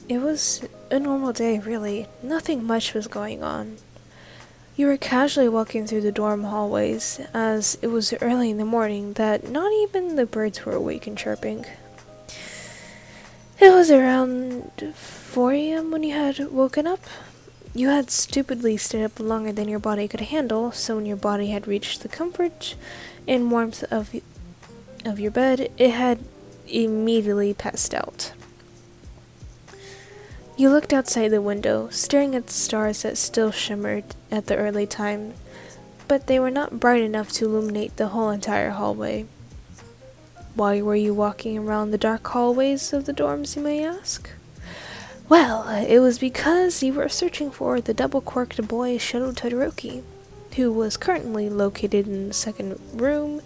It was a normal day, really. Nothing much was going on. You were casually walking through the dorm hallways, as it was early in the morning that not even the birds were awake and chirping. It was around 4 a.m. when you had woken up. You had stupidly stayed up longer than your body could handle, so when your body had reached the comfort and warmth of your bed, it had immediately passed out. You looked outside the window, staring at the stars that still shimmered at the early time, but they were not bright enough to illuminate the whole entire hallway. Why were you walking around the dark hallways of the dorms, you may ask? Well, it was because you were searching for the double-corked boy Shoto Todoroki, who was currently located in the second room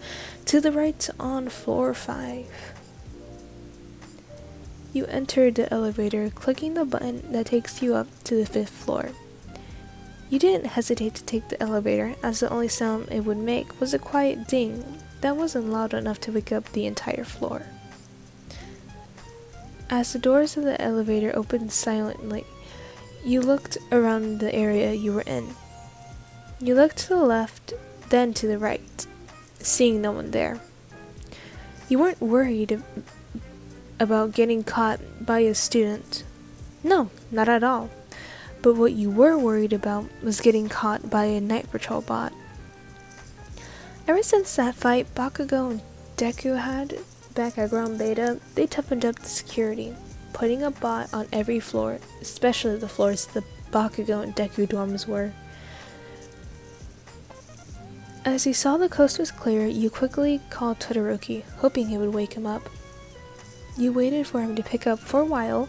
to the right on floor 5. You entered the elevator, clicking the button that takes you up to the 5th floor. You didn't hesitate to take the elevator, as the only sound it would make was a quiet ding that wasn't loud enough to wake up the entire floor. As the doors of the elevator opened silently, you looked around the area you were in. You looked to the left, then to the right, seeing no one there. You weren't worried about getting caught by a student. No, not at all. But what you were worried about was getting caught by a night patrol bot. Ever since that fight Bakugo and Deku had back at Ground Beta, they toughened up the security, putting a bot on every floor, especially the floors the Bakugo and Deku dorms were. As you saw the coast was clear, you quickly called Todoroki, hoping he would wake him up. You waited for him to pick up for a while,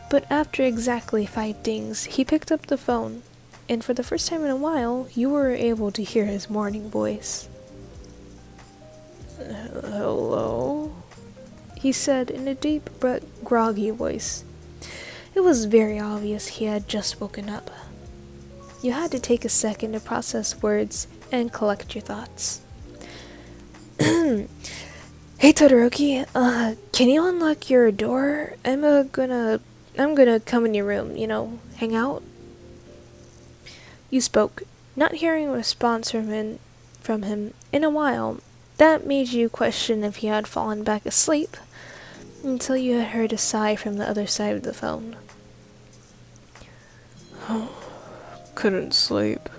but after exactly 5 dings, he picked up the phone, and for the first time in a while, you were able to hear his morning voice. "Hello?" he said in a deep but groggy voice. It was very obvious he had just woken up. You had to take a second to process words and collect your thoughts. "Hey Todoroki, can you unlock your door? I'm gonna come in your room, hang out." You spoke, not hearing a response from him in a while. That made you question if he had fallen back asleep, until you had heard a sigh from the other side of the phone. "Couldn't sleep,"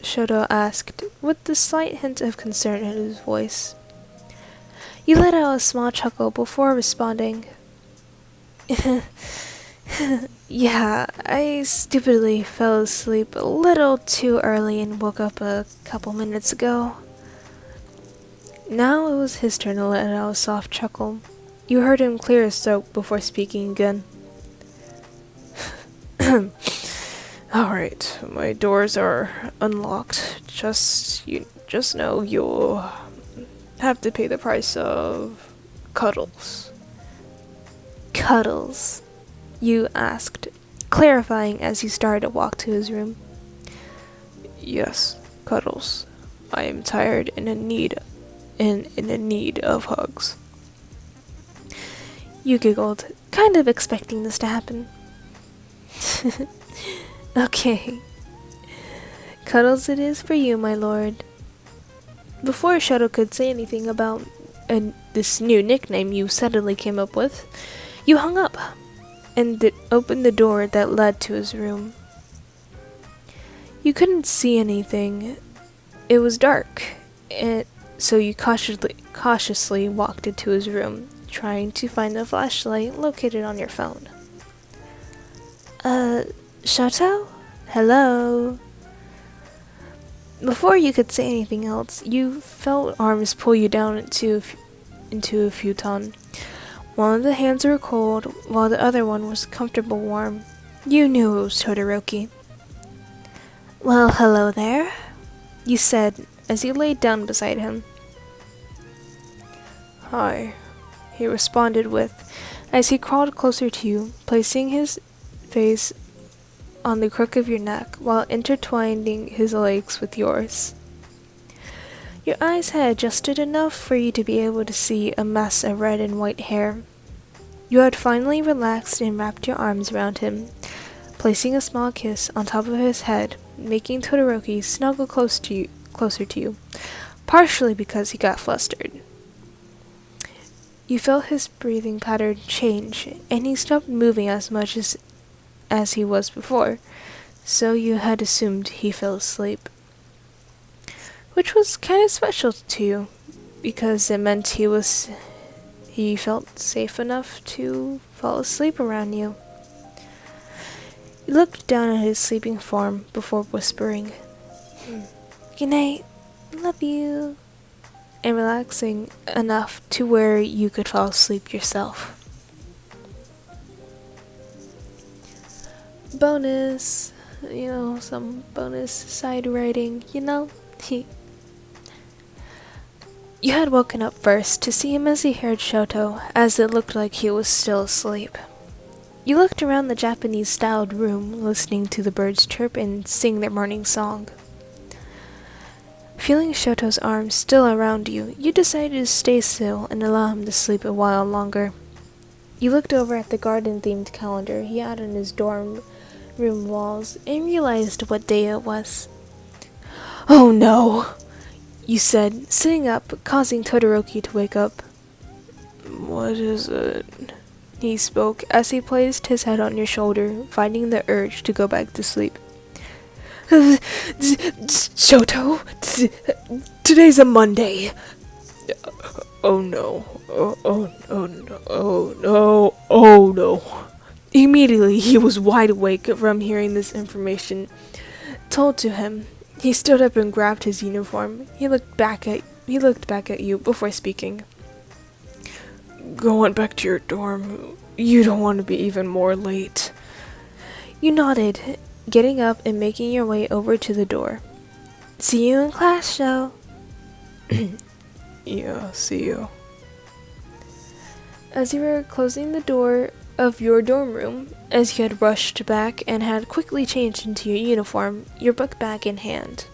Shoto asked, with a slight hint of concern in his voice. You let out a small chuckle before responding. "Yeah, I stupidly fell asleep a little too early and woke up a couple minutes ago." Now it was his turn to let out a soft chuckle. You heard him clear his throat before speaking again. "Alright, my doors are unlocked. Just know you'll have to pay the price of Cuddles." "Cuddles?" you asked, clarifying as you started to walk to his room. "Yes, Cuddles. I am tired and in need of hugs." You giggled, kind of expecting this to happen. "Okay. Cuddles it is for you, my lord." Before Shoto could say anything about this new nickname you suddenly came up with, you hung up and opened the door that led to his room. You couldn't see anything. It was dark, so you cautiously walked into his room, trying to find the flashlight located on your phone. Shoto? Hello?" Before you could say anything else, you felt arms pull you down into a futon. One of the hands were cold, while the other one was comfortable warm. You knew it was Todoroki. "Well, hello there," you said as you laid down beside him. "Hi," he responded as he crawled closer to you, placing his face on the crook of your neck while intertwining his legs with yours. Your eyes had adjusted enough for you to be able to see a mess of red and white hair. You had finally relaxed and wrapped your arms around him, placing a small kiss on top of his head, making Todoroki snuggle closer to you, partially because he got flustered. You felt his breathing pattern change, and he stopped moving as much as he was before, so you had assumed he fell asleep. Which was kind of special to you, because it meant he felt safe enough to fall asleep around you. You looked down at his sleeping form before whispering, "Good night, love you," and relaxing enough to where you could fall asleep yourself. Bonus, some bonus side writing, You had woken up first to see him as he heard Shoto, as it looked like he was still asleep. You looked around the Japanese-styled room, listening to the birds chirp and sing their morning song. Feeling Shoto's arms still around you, you decided to stay still and allow him to sleep a while longer. You looked over at the garden-themed calendar he had on his dorm room walls and realized what day it was. "Oh no!" you said, sitting up, causing Todoroki to wake up. "What is it?" he spoke as he placed his head on your shoulder, fighting the urge to go back to sleep. "Shoto, today's a Monday." "Oh no, oh no, oh no." Immediately he was wide awake from hearing this information told to him. He stood up and grabbed his uniform. He looked back at you before speaking. "Go on back to your dorm. You don't want to be even more late." You nodded, getting up and making your way over to the door. "See you in class, Sho." "Yeah, see you." As you were closing the door of your dorm room, as you had rushed back and had quickly changed into your uniform, your book bag in hand,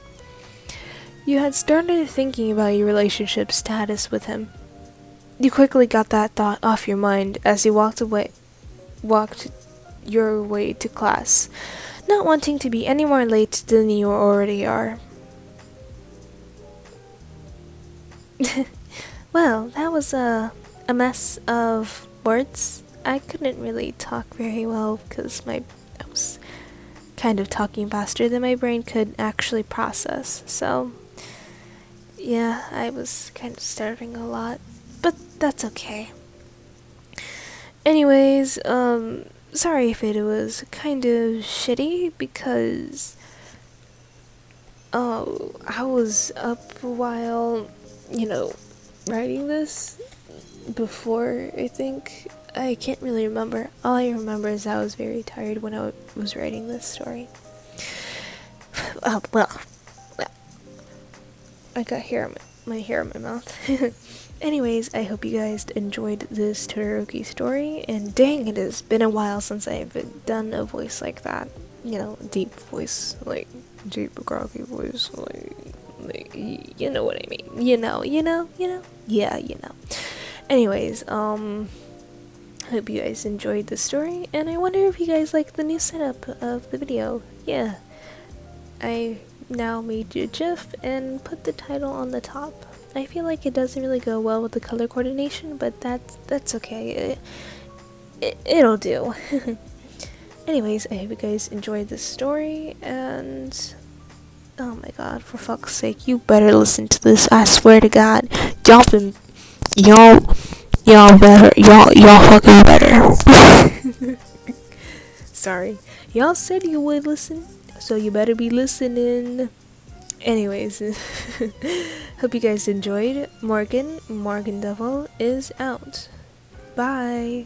you had started thinking about your relationship status with him. You quickly got that thought off your mind as you walked your way to class, not wanting to be any more late than you already are. Well, that was a mess of words. I couldn't really talk very well because I was kind of talking faster than my brain could actually process. So, yeah, I was kind of stuttering a lot, but that's okay. Anyways, sorry if it was kind of shitty because I was up a while, writing this before, I think. I can't really remember. All I remember is I was very tired when I was writing this story. Well, I got my hair in my mouth. Anyways, I hope you guys enjoyed this Todoroki story, and dang, it has been a while since I've done a voice like that. Deep voice, like deep groggy voice, like you know what I mean. Yeah, Anyways, hope you guys enjoyed the story, and I wonder if you guys like the new setup of the video. Yeah, I now made a GIF and put the title on the top. I feel like it doesn't really go well with the color coordination, but that's okay. It'll do. Anyways, I hope you guys enjoyed this story, and oh my god, for fuck's sake, you better listen to this. I swear to God, y'all fucking better. Sorry. Y'all said you would listen, so you better be listening. Anyways, hope you guys enjoyed. Morgan Devil is out. Bye.